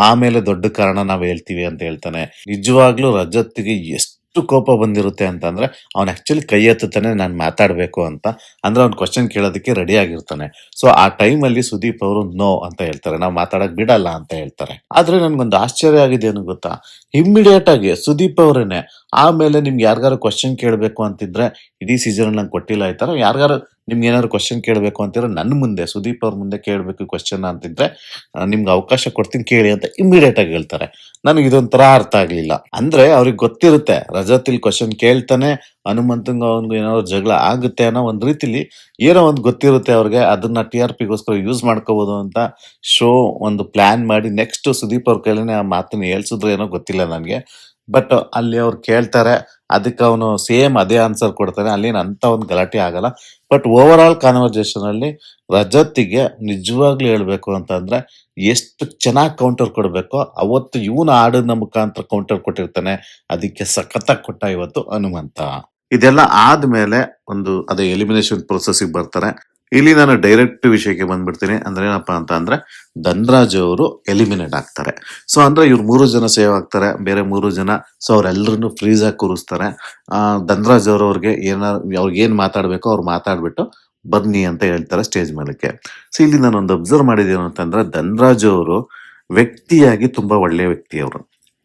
ಆಮೇಲೆ ದೊಡ್ಡ ಕಾರಣ ನಾವ್ ಹೇಳ್ತೀವಿ ಅಂತ ಹೇಳ್ತಾನೆ. ನಿಜವಾಗ್ಲೂ ರಜತ್ಗೆ ಎಷ್ಟು ಕೋಪ ಬಂದಿರುತ್ತೆ ಅಂತಂದ್ರೆ, ಅವ್ನ್ ಆಕ್ಚುಲಿ ಕೈ ಎತ್ತುತ್ತಾನೆ ನಾನ್ ಮಾತಾಡ್ಬೇಕು ಅಂತ. ಅಂದ್ರೆ ಅವ್ನ್ ಕ್ವಶನ್ ಕೇಳೋದಕ್ಕೆ ರೆಡಿ ಆಗಿರ್ತಾನೆ. ಸೊ ಆ ಟೈಮ್ ಅಲ್ಲಿ ಸುದೀಪ್ ಅವರು ನೋ ಅಂತ ಹೇಳ್ತಾರೆ, ನಾವ್ ಮಾತಾಡಕ್ ಬಿಡಲ್ಲ ಅಂತ ಹೇಳ್ತಾರೆ. ಆದ್ರೆ ನನ್ಗೊಂದು ಆಶ್ಚರ್ಯ ಆಗಿದೆ ಏನು ಗೊತ್ತಾ, ಇಮ್ಮಿಡಿಯೇಟ್ ಆಗಿ ಸುದೀಪ್ ಅವರೇನೆ ಆಮೇಲೆ ನಿಮ್ಗೆ ಯಾರಿಗಾರು ಕ್ವಶನ್ ಕೇಳಬೇಕು ಅಂತಿದ್ರೆ, ಇಡೀ ಸೀಸನ್ ನಂಗೆ ಕೊಟ್ಟಿಲ್ಲ ಆಯ್ತಾರ, ಯಾರಿಗಾರು ನಿಮ್ಗೆ ಏನಾದ್ರು ಕ್ವಶನ್ ಕೇಳಬೇಕು ಅಂತಿದ್ರೆ ನನ್ನ ಮುಂದೆ ಸುದೀಪ್ ಅವ್ರ ಮುಂದೆ ಕೇಳಬೇಕು ಕ್ವಶನ್ ಅಂತಿದ್ರೆ ನಿಮ್ಗೆ ಅವಕಾಶ ಕೊಡ್ತೀನಿ ಕೇಳಿ ಅಂತ ಇಮ್ಮಿಡಿಯೇಟ್ ಆಗಿ ಹೇಳ್ತಾರೆ. ನನಗೆ ಇದೊಂಥರ ಅರ್ಥ ಆಗ್ಲಿಲ್ಲ. ಅಂದ್ರೆ ಅವ್ರಿಗೆ ಗೊತ್ತಿರುತ್ತೆ ರಜತ್ ಇಲ್ಲಿ ಕ್ವಶನ್ ಕೇಳ್ತಾನೆ, ಹನುಮಂತಂಗ ಅವನ್ಗೂ ಏನಾದ್ರು ಜಗಳ ಆಗುತ್ತೆ ಅನ್ನೋ ಒಂದ್ ರೀತಿಲಿ ಏನೋ ಒಂದು ಗೊತ್ತಿರುತ್ತೆ ಅವ್ರಿಗೆ, ಅದನ್ನ TRP ಗೋಸ್ಕರ ಯೂಸ್ ಮಾಡ್ಕೋಬಹುದು ಅಂತ ಶೋ ಒಂದು ಪ್ಲಾನ್ ಮಾಡಿ ನೆಕ್ಸ್ಟ್ ಸುದೀಪ್ ಅವ್ರ ಕೈಲೇನೆ ಆ ಮಾತನ್ನ ಹೇಳ್ಸಿದ್ರು ಏನೋ ಗೊತ್ತಿಲ್ಲ ನನ್ಗೆ. ಬಟ್ ಅಲ್ಲಿ ಅವ್ರು ಕೇಳ್ತಾರೆ, ಅದಕ್ಕೆ ಅವನು ಸೇಮ್ ಅದೇ ಆನ್ಸರ್ ಕೊಡ್ತಾನೆ, ಅಲ್ಲಿ ಅಂತ ಒಂದು ಗಲಾಟೆ ಆಗಲ್ಲ. ಬಟ್ ಓವರ್ ಆಲ್ ಕಾನ್ವರ್ಸೇಷನ್ ಅಲ್ಲಿ ರಜತ್ತಿಗೆ ನಿಜವಾಗ್ಲೂ ಹೇಳ್ಬೇಕು ಅಂತಂದ್ರೆ ಎಷ್ಟು ಚೆನ್ನಾಗಿ ಕೌಂಟರ್ ಕೊಡ್ಬೇಕೋ ಅವತ್ತು ಇವನು ಹಾಡಿನ ಮುಖಾಂತರ ಕೌಂಟರ್ ಕೊಟ್ಟಿರ್ತಾನೆ. ಅದಕ್ಕೆ ಸಖತ್ತಾಗಿ ಕೊಟ್ಟ ಇವತ್ತು ಹನುಮಂತ. ಇದೆಲ್ಲ ಆದ್ಮೇಲೆ ಒಂದು ಅದೇ ಎಲಿಮಿನೇಷನ್ ಪ್ರೊಸೆಸ್ ಬರ್ತಾರೆ. ಇಲ್ಲಿ ನಾನು ಡೈರೆಕ್ಟ್ ವಿಷಯಕ್ಕೆ ಬಂದ್ಬಿಡ್ತೀನಿ. ಅಂದ್ರೆ ಏನಪ್ಪಾ ಅಂತ ಅಂದ್ರೆ, ಧನರಾಜ್ ಅವರು ಎಲಿಮಿನೇಟ್ ಆಗ್ತಾರೆ. ಸೊ ಅಂದ್ರೆ ಇವ್ರು 3 ಜನ ಸೇವ್ ಆಗ್ತಾರೆ, ಬೇರೆ 3 ಜನ. ಸೊ ಅವ್ರೆಲ್ಲರನ್ನು ಫ್ರೀಸ್ ಆಗಿ ಕೂರಿಸ್ತಾರೆ. ಧನರಾಜ್ ಅವ್ರಿಗೆ ಅವ್ರಿಗೆ ಏನ್ ಮಾತಾಡ್ಬೇಕೋ ಅವ್ರು ಮಾತಾಡ್ಬಿಟ್ಟು ಬನ್ನಿ ಅಂತ ಹೇಳ್ತಾರೆ ಸ್ಟೇಜ್ ಮೇಲಕ್ಕೆ. ಸೊ ಇಲ್ಲಿ ನಾನು ಒಂದು ಅಬ್ಸರ್ವ್ ಮಾಡಿದ್ದೇನು ಅಂತಂದ್ರೆ, ಧನರಾಜ್ ಅವರು ವ್ಯಕ್ತಿಯಾಗಿ ತುಂಬಾ ಒಳ್ಳೆ ವ್ಯಕ್ತಿ ಅವರು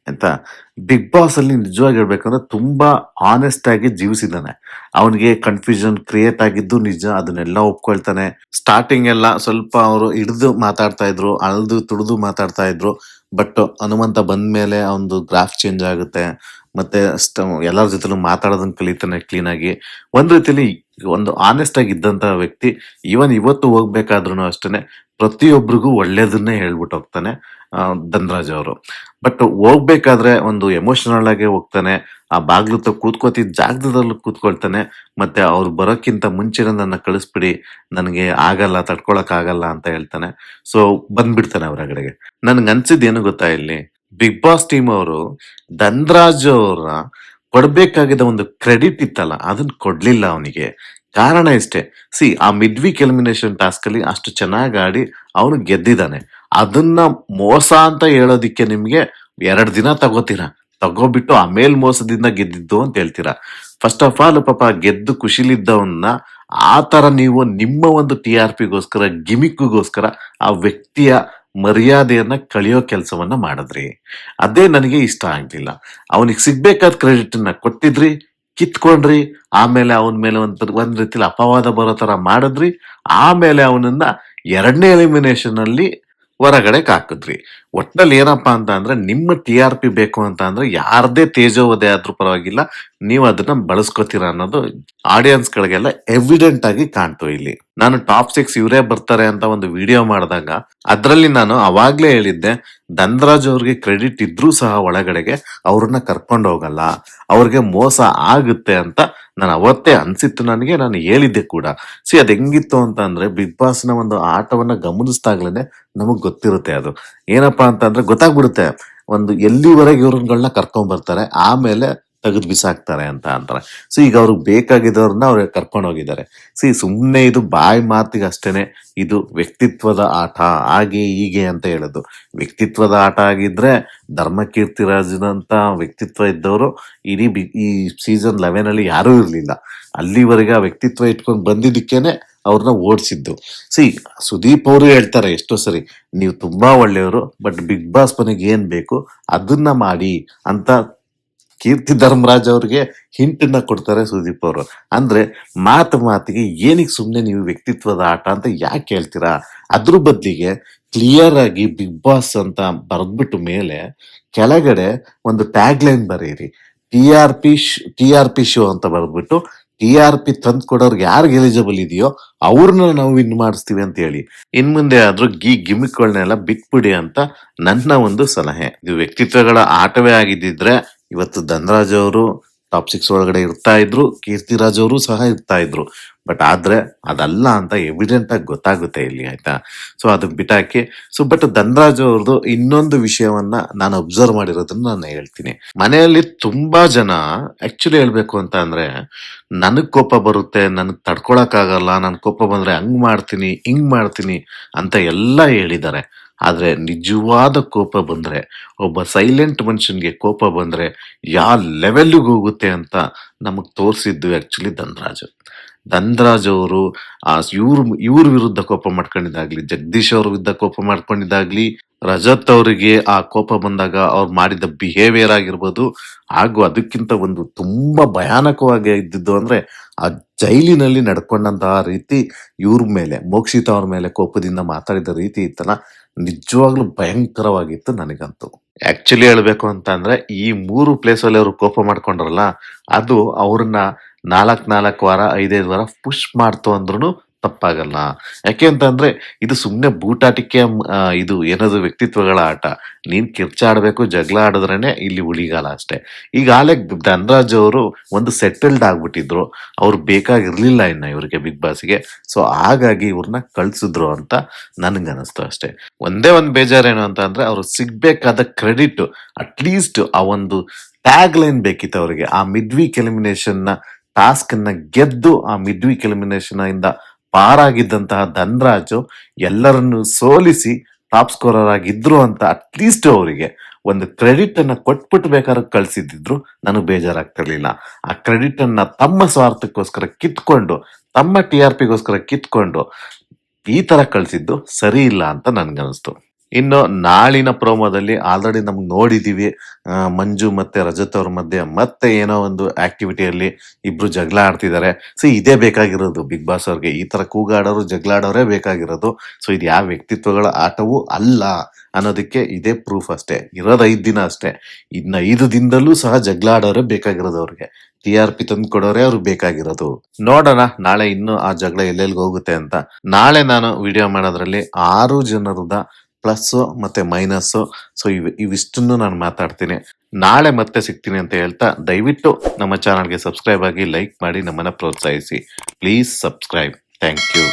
ಆಯ್ತಾ. ಬಿಗ್ ಬಾಸ್ ಅಲ್ಲಿ ನಿಜವಾಗಿ ಹೇಳ್ಬೇಕಂದ್ರೆ ತುಂಬಾ ಆನೆಸ್ಟ್ ಆಗಿ ಜೀವಿಸಿದ್ದಾನೆ. ಅವನಿಗೆ ಕನ್ಫ್ಯೂಷನ್ ಕ್ರಿಯೇಟ್ ಆಗಿದ್ದು ನಿಜ, ಅದನ್ನೆಲ್ಲ ಒಪ್ಕೊಳ್ತಾನೆ. ಸ್ಟಾರ್ಟಿಂಗ್ ಎಲ್ಲ ಸ್ವಲ್ಪ ಅವರು ಹಿಡಿದು ಮಾತಾಡ್ತಾ ಇದ್ರು, ಅಳ್ದು ತುಳಿದು ಮಾತಾಡ್ತಾ ಇದ್ರು. ಬಟ್ ಹನುಮಂತ ಬಂದ್ಮೇಲೆ ಅವನದು ಗ್ರಾಫ್ ಚೇಂಜ್ ಆಗುತ್ತೆ. ಮತ್ತೆ ಎಲ್ಲರ ಜೊತೆಲೂ ಮಾತಾಡೋದನ್ನ ಕಲಿತಾನೆ ಕ್ಲೀನ್ ಆಗಿ. ಒಂದ್ ರೀತಿಯಲ್ಲಿ ಒಂದು ಆನೆಸ್ಟ್ ಆಗಿ ಇದ್ದಂತ ವ್ಯಕ್ತಿ. ಇವನ್ ಇವತ್ತು ಹೋಗ್ಬೇಕಾದ್ರೂ ಅಷ್ಟೇನೆ ಪ್ರತಿಯೊಬ್ಬರಿಗೂ ಒಳ್ಳೇದನ್ನೇ ಹೇಳ್ಬಿಟ್ಟು ಹೋಗ್ತಾನೆ ಧನರಾಜ್ ಅವರು. ಬಟ್ ಹೋಗ್ಬೇಕಾದ್ರೆ ಒಂದು ಎಮೋಷನಲ್ ಆಗಿ ಹೋಗ್ತಾನೆ. ಆ ಬಾಗ್ಲು ಕೂತ್ಕೋತಿದ್ ಜಾಗದಲ್ಲೂ ಕೂತ್ಕೊಳ್ತಾನೆ. ಮತ್ತೆ ಅವ್ರು ಬರೋಕ್ಕಿಂತ ಮುಂಚೆನೆ ನನ್ನ ಕಳಿಸ್ಬಿಡಿ, ನನಗೆ ಆಗಲ್ಲ, ತಡ್ಕೊಳಕ್ ಆಗಲ್ಲ ಅಂತ ಹೇಳ್ತಾನೆ. ಸೊ ಬಂದ್ಬಿಡ್ತಾನೆ ಹೊರಗಡೆಗೆ. ನನ್ಗೆ ಅನ್ಸಿದ್ ಏನು ಗೊತ್ತಾ, ಇಲ್ಲಿ ಬಿಗ್ ಬಾಸ್ ಟೀಮ್ ಅವರು ಧನರಾಜ್ ಅವರ ಕೊಡ್ಬೇಕಾಗಿದ್ದ ಒಂದು ಕ್ರೆಡಿಟ್ ಇತ್ತಲ್ಲ, ಅದನ್ನ ಕೊಡ್ಲಿಲ್ಲ ಅವನಿಗೆ. ಕಾರಣ ಇಷ್ಟೇ, ಆ ಮಿಡ್ ವೀಕ್ ಎಲಿಮಿನೇಷನ್ ಟಾಸ್ಕ್ ಅಲ್ಲಿ ಅಷ್ಟು ಚೆನ್ನಾಗಿ ಆಡಿ ಅವನು ಗೆದ್ದಿದ್ದಾನೆ. ಅದನ್ನ ಮೋಸ ಅಂತ ಹೇಳೋದಿಕ್ಕೆ ನಿಮ್ಗೆ 2 ದಿನ ತಗೋತೀರಾ, ತಗೋಬಿಟ್ಟು ಆಮೇಲೆ ಮೋಸದಿಂದ ಗೆದ್ದಿದ್ದು ಅಂತ ಹೇಳ್ತೀರಾ. ಫಸ್ಟ್ ಆಫ್ ಆಲ್ ಪಾಪ ಗೆದ್ದು ಖುಷಿಲಿದ್ದವನ್ನ ಆ ತರ ನೀವು ನಿಮ್ಮ ಒಂದು TRPಗೋಸ್ಕರ ಗಿಮಿಕ್ಗೋಸ್ಕರ ಆ ವ್ಯಕ್ತಿಯ ಮರ್ಯಾದೆಯನ್ನ ಕಳಿಯೋ ಕೆಲಸವನ್ನ ಮಾಡಿದ್ರಿ. ಅದೇ ನನಗೆ ಇಷ್ಟ ಆಗ್ಲಿಲ್ಲ. ಅವನಿಗೆ ಸಿಗ್ಬೇಕಾದ ಕ್ರೆಡಿಟ್ ನ ಕೊಟ್ಟಿದ್ರಿ, ಕಿತ್ಕೊಂಡ್ರಿ. ಆಮೇಲೆ ಅವನ ಮೇಲೆ ಒಂದ್ ರೀತಿಲಿ ಅಪವಾದ ಬರೋ ತರ ಮಾಡಿದ್ರಿ. ಆಮೇಲೆ ಅವನನ್ನ 2ನೇ ಎಲಿಮಿನೇಷನ್ ಅಲ್ಲಿ ಹೊರಗಡೆ ಹಾಕಿದ್ರಿ. ಒಟ್ನಲ್ಲಿ ಏನಪ್ಪಾ ಅಂತ ಅಂದ್ರೆ ನಿಮ್ಮ TRP ಬೇಕು ಅಂತ ಅಂದ್ರೆ ಯಾರದೇ ತೇಜೋವಧೆ ಆದ್ರೂ ಪರವಾಗಿಲ್ಲ, ನೀವು ಅದನ್ನ ಬಳಸ್ಕೋತೀರಾ ಅನ್ನೋದು ಆಡಿಯನ್ಸ್ ಗಳಿಗೆಲ್ಲ ಎವಿಡೆಂಟ್ ಆಗಿ ಕಾಣ್ತು ಇಲ್ಲಿ. ನಾನು ಟಾಪ್ 6 ಇವರೇ ಬರ್ತಾರೆ ಅಂತ ಒಂದು ವಿಡಿಯೋ ಮಾಡಿದಾಗ ಅದ್ರಲ್ಲಿ ನಾನು ಅವಾಗ್ಲೇ ಹೇಳಿದ್ದೆ, ಧನ್ರಾಜ್ ಅವ್ರಿಗೆ ಕ್ರೆಡಿಟ್ ಇದ್ರೂ ಸಹ ಒಳಗಡೆಗೆ ಅವ್ರನ್ನ ಕರ್ಕೊಂಡು ಹೋಗಲ್ಲ, ಅವ್ರಿಗೆ ಮೋಸ ಆಗುತ್ತೆ ಅಂತ ನಾನು ಅವತ್ತೇ ಅನ್ಸಿತ್ತು ನನಗೆ, ನಾನು ಹೇಳಿದ್ದೆ ಕೂಡ. ಅದ್ ಹೆಂಗಿತ್ತು ಅಂತ ಅಂದ್ರೆ ಬಿಗ್ ಬಾಸ್ ನ ಒಂದು ಆಟವನ್ನ ಗಮನಿಸಿದಾಗ್ಲೇನೆ ನಮಗ್ ಗೊತ್ತಿರುತ್ತೆ ಅದು. ಏನಪ್ಪಾ ಅಂತ ಅಂದ್ರೆ ಗೊತ್ತಾಗ್ಬಿಡುತ್ತೆ, ಒಂದು ಎಲ್ಲಿವರೆಗೆ ಇವ್ರಗಳನ್ನ ಕರ್ಕೊಂಡ್ ಬರ್ತಾರೆ, ಆಮೇಲೆ ತೆಗೆದು ಬಿಸಾಕ್ತಾರೆ ಅಂತ ಅಂತಾರೆ. ಈಗ ಅವ್ರಿಗೆ ಬೇಕಾಗಿದ್ದವ್ರನ್ನ ಅವ್ರಿಗೆ ಕರ್ಕೊಂಡು ಹೋಗಿದ್ದಾರೆ. ಸುಮ್ನೆ ಇದು ಬಾಯಿ ಮಾತಿಗೆ ಅಷ್ಟೇನೆ, ಇದು ವ್ಯಕ್ತಿತ್ವದ ಆಟ ಹಾಗೆ ಹೀಗೆ ಅಂತ ಹೇಳೋದು. ವ್ಯಕ್ತಿತ್ವದ ಆಟ ಆಗಿದ್ರೆ ಧರ್ಮಕೀರ್ತಿರಾಜನಂತ ವ್ಯಕ್ತಿತ್ವ ಇದ್ದವರು ಈ ಸೀಸನ್ 11 ಅಲ್ಲಿ ಯಾರೂ ಇರ್ಲಿಲ್ಲ. ಅಲ್ಲಿವರೆಗೆ ಆ ವ್ಯಕ್ತಿತ್ವ ಇಟ್ಕೊಂಡು ಬಂದಿದ್ದಕ್ಕೇನೆ ಅವ್ರನ್ನ ಓಡಿಸಿದ್ದು. ಸುದೀಪ್ ಅವರು ಹೇಳ್ತಾರೆ ಎಷ್ಟೋ ಸರಿ, ನೀವು ತುಂಬಾ ಒಳ್ಳೆಯವರು, ಬಟ್ ಬಿಗ್ ಬಾಸ್ ಮನೆಗೆ ಏನ್ ಬೇಕು ಅದನ್ನ ಮಾಡಿ ಅಂತ ಕೀರ್ತಿ ಧರ್ಮರಾಜ್ ಅವ್ರಿಗೆ ಹಿಂಟನ್ನ ಕೊಡ್ತಾರೆ ಸುದೀಪ್ ಅವರು. ಅಂದ್ರೆ ಮಾತಿಗೆ ಏನಕ್ಕೆ ಸುಮ್ನೆ ನೀವು ವ್ಯಕ್ತಿತ್ವದ ಆಟ ಅಂತ ಯಾಕೆ ಹೇಳ್ತೀರಾ, ಅದ್ರ ಬದ್ಲಿಗೆ ಕ್ಲಿಯರ್ ಆಗಿ ಬಿಗ್ ಬಾಸ್ ಅಂತ ಬರ್ದ್ಬಿಟ್ಟು ಮೇಲೆ ಕೆಳಗಡೆ ಒಂದು ಟ್ಯಾಗ್ ಲೈನ್ ಬರೀರಿ, ಟಿ ಆರ್ ಪಿ ಶೋ ಅಂತ ಬರ್ದ್ಬಿಟ್ಟು TRP ತಂದ್ ಕೊಡೋರ್ಗೆ ಯಾರಿಗೆ ಎಲಿಜಿಬಲ್ ಇದೆಯೋ ಅವ್ರನ್ನ ನಾವು ವಿನ್ ಮಾಡಿಸ್ತೀವಿ ಅಂತ ಹೇಳಿ. ಇನ್ ಮುಂದೆ ಆದ್ರೂ ಗಿಮಿಕ್ಗಳನ್ನೆಲ್ಲ ಬಿಟ್ಬಿಡಿ ಅಂತ ನನ್ನ ಒಂದು ಸಲಹೆ. ಇದು ವ್ಯಕ್ತಿತ್ವಗಳ ಆಟವೇ ಆಗಿದ್ದಿದ್ರೆ ಇವತ್ತು ಧನ್ರಾಜ್ ಅವರು ಟಾಪ್ 6 ಒಳಗಡೆ ಇರ್ತಾ ಇದ್ರು, ಕೀರ್ತಿರಾಜ್ ಅವರು ಸಹ ಇರ್ತಾ ಇದ್ರು. ಬಟ್ ಆದ್ರೆ ಅದಲ್ಲ ಅಂತ ಎವಿಡೆಂಟ್ ಆಗಿ ಗೊತ್ತಾಗುತ್ತೆ ಇಲ್ಲಿ, ಆಯ್ತಾ. ಅದನ್ನ ಬಿಟ್ಟಾಕಿ. ಬಟ್ ಧನ್ರಾಜ್ ಅವ್ರದ್ದು ಇನ್ನೊಂದು ವಿಷಯವನ್ನ ನಾನು ಅಬ್ಸರ್ವ್ ಮಾಡಿರೋದನ್ನ ನಾನು ಹೇಳ್ತೀನಿ. ಮನೆಯಲ್ಲಿ ತುಂಬಾ ಜನ ಆಕ್ಚುಲಿ ಹೇಳ್ಬೇಕು ಅಂತ ಅಂದ್ರೆ, ನನಗ್ ಕೋಪ ಬರುತ್ತೆ, ನನಗ್ ತಡ್ಕೊಳಕ್ ಆಗಲ್ಲ, ನನ್ ಕೋಪ ಬಂದ್ರೆ ಹಂಗ್ ಮಾಡ್ತೀನಿ ಹಿಂಗ್ ಮಾಡ್ತೀನಿ ಅಂತ ಎಲ್ಲ ಹೇಳಿದ್ದಾರೆ. ಆದ್ರೆ ನಿಜವಾದ ಕೋಪ ಬಂದ್ರೆ, ಒಬ್ಬ ಸೈಲೆಂಟ್ ಮನುಷ್ಯನ್ಗೆ ಕೋಪ ಬಂದ್ರೆ ಯಾವ ಲೆವೆಲ್ಗೆ ಹೋಗುತ್ತೆ ಅಂತ ನಮಗ್ ತೋರಿಸಿದ್ದು ಆಕ್ಚುಲಿ ಧನ್ರಾಜ್ ಅವರು ಇವ್ರ ವಿರುದ್ಧ ಕೋಪ ಮಾಡ್ಕೊಂಡಿದ್ದಾಗ್ಲಿ, ಜಗದೀಶ್ ಅವ್ರ ವಿರುದ್ಧ ಕೋಪ ಮಾಡ್ಕೊಂಡಿದ್ದಾಗ್ಲಿ, ರಜತ್ ಅವರಿಗೆ ಆ ಕೋಪ ಬಂದಾಗ ಅವ್ರು ಮಾಡಿದ ಬಿಹೇವಿಯರ್ ಆಗಿರ್ಬೋದು, ಹಾಗೂ ಅದಕ್ಕಿಂತ ಒಂದು ತುಂಬಾ ಭಯಾನಕವಾಗಿ ಇದ್ದಿದ್ದು ಅಂದ್ರೆ ಆ ಜೈಲಿನಲ್ಲಿ ನಡ್ಕೊಂಡಂತಹ ರೀತಿ, ಇವ್ರ ಮೇಲೆ ಮೋಕ್ಷಿತ ಅವ್ರ ಮೇಲೆ ಕೋಪದಿಂದ ಮಾತಾಡಿದ ರೀತಿ ಇತ್ತಲ್ಲ, ನಿಜವಾಗ್ಲೂ ಭಯಂಕರವಾಗಿತ್ತು ನನಗಂತೂ. ಆಕ್ಚುಲಿ ಹೇಳ್ಬೇಕು ಅಂತ ಅಂದ್ರೆ ಈ 3 ಪ್ಲೇಸ್ ಅಲ್ಲಿ ಅವ್ರು ಕೋಪ ಮಾಡ್ಕೊಂಡ್ರಲ್ಲ, ಅದು ಅವ್ರನ್ನ 4 ವಾರ 5 ವಾರ ಪುಷ್ ಮಾಡ್ತು ಅಂದ್ರೂ ತಪ್ಪಾಗಲ್ಲ. ಯಾಕೆ ಅಂತಂದ್ರೆ ಇದು ಸುಮ್ನೆ ಬೂಟಾಟಿಕೆ, ಇದು ಏನದು ವ್ಯಕ್ತಿತ್ವಗಳ ಆಟ. ನೀನ್ ಕಿರ್ಚಾಡ್ಬೇಕು, ಜಗಳ ಆಡಿದ್ರೇನೆ ಇಲ್ಲಿ ಉಳಿಗಾಲ ಅಷ್ಟೇ. ಈಗ ಆಲೆ ಧನ್ರಾಜ್ ಅವರು ಒಂದು ಸೆಟಲ್ಡ್ ಆಗ್ಬಿಟ್ಟಿದ್ರು, ಅವ್ರು ಬೇಕಾಗಿರ್ಲಿಲ್ಲ ಇನ್ನ ಇವ್ರಿಗೆ ಬಿಗ್ ಬಾಸ್ಗೆ. ಹಾಗಾಗಿ ಇವ್ರನ್ನ ಕಳ್ಸಿದ್ರು ಅಂತ ನನ್ಗನ್ನಿಸ್ತು ಅಷ್ಟೇ. ಒಂದೇ ಒಂದ್ ಬೇಜಾರೇನು ಅಂತ ಅಂದ್ರೆ, ಅವ್ರು ಸಿಗ್ಬೇಕಾದ ಕ್ರೆಡಿಟ್ ಅಟ್ಲೀಸ್ಟ್ ಆ ಒಂದು ಟ್ಯಾಗ್ ಲೈನ್ ಬೇಕಿತ್ತು ಅವ್ರಿಗೆ. ಆ ಮಿಡ್ ವೀಕ್ ಎಲಿಮಿನೇಷನ್ ನ ಟಾಸ್ಕ್ ಅನ್ನ ಗೆದ್ದು ಆ ಮಿಡ್ ವೀಕ್ ಎಲಿಮಿನೇಷನ್ ಇಂದ ಪಾರಾಗಿದ್ದಂತಹ ಧನ್ರಾಜು ಎಲ್ಲರನ್ನು ಸೋಲಿಸಿ ಟಾಪ್ ಸ್ಕೋರರ್ ಆಗಿದ್ರು ಅಂತ ಅಟ್ಲೀಸ್ಟ್ ಅವರಿಗೆ ಒಂದು ಕ್ರೆಡಿಟ್ ಅನ್ನ ಕೊಟ್ಬಿಟ್ಟು ಬೇಕಾದ್ರೆ ಕಳ್ಸಿದ್ರು ನನಗೆ ಬೇಜಾರಾಗ್ತಿರ್ಲಿಲ್ಲ. ಆ ಕ್ರೆಡಿಟ್ ಅನ್ನ ತಮ್ಮ ಸ್ವಾರ್ಥಕ್ಕೋಸ್ಕರ ಕಿತ್ಕೊಂಡು, ತಮ್ಮ TRPಗೋಸ್ಕರ ಕಿತ್ಕೊಂಡು ಈ ತರ ಕಳ್ಸಿದ್ದು ಸರಿ ಇಲ್ಲ ಅಂತ ನನ್ಗನ್ನಿಸ್ತು. ಇನ್ನು ನಾಳಿನ ಪ್ರೋಮೋದಲ್ಲಿ ಆಲ್ರೆಡಿ ನಮ್ಗೆ ನೋಡಿದೀವಿ, ಮಂಜು ಮತ್ತೆ ರಜತ್ ಅವ್ರ ಮಧ್ಯೆ ಮತ್ತೆ ಏನೋ ಒಂದು ಆಕ್ಟಿವಿಟಿಯಲ್ಲಿ ಇಬ್ರು ಜಗಳ ಆಡ್ತಿದ್ದಾರೆ. ಇದೇ ಬೇಕಾಗಿರೋದು ಬಿಗ್ ಬಾಸ್ ಅವ್ರಿಗೆ, ಈ ತರ ಕೂಗಾಡೋರು ಜಗಳಾಡೋರೇ ಬೇಕಾಗಿರೋದು. ಇದು ಯಾವ ವ್ಯಕ್ತಿತ್ವಗಳ ಆಟವೂ ಅಲ್ಲ ಅನ್ನೋದಕ್ಕೆ ಇದೇ ಪ್ರೂಫ್ ಅಷ್ಟೇ. ಇರೋದು 5 ದಿನ ಅಷ್ಟೇ, ಇನ್ನ 5 ದಿನದಲ್ಲೂ ಸಹ ಜಗಳಾಡೋರೇ ಬೇಕಾಗಿರೋದು ಅವ್ರಿಗೆ. TRP ತಂದು ಕೊಡೋರೇ ಅವ್ರಿಗೆ ಬೇಕಾಗಿರೋದು. ನೋಡೋಣ ನಾಳೆ ಇನ್ನು ಆ ಜಗಳ ಎಲ್ಲೆಲ್ಗೆ ಹೋಗುತ್ತೆ ಅಂತ. ನಾಳೆ ನಾನು ವಿಡಿಯೋ ಮಾಡೋದ್ರಲ್ಲಿ 6 ಜನರದ ಪ್ಲಸ್ ಮತ್ತೆ ಮೈನಸ್, ಇವಿಷ್ಟನ್ನು ನಾನು ಮಾತಾಡ್ತೀನಿ. ನಾಳೆ ಮತ್ತೆ ಸಿಗ್ತೀನಿ ಅಂತ ಹೇಳ್ತಾ, ದಯವಿಟ್ಟು ನಮ್ಮ ಚಾನಲ್ಗೆ ಸಬ್ಸ್ಕ್ರೈಬ್ ಆಗಿ, ಲೈಕ್ ಮಾಡಿ, ನಮ್ಮನ್ನ ಪ್ರೋತ್ಸಾಹಿಸಿ. Please subscribe. Thank you.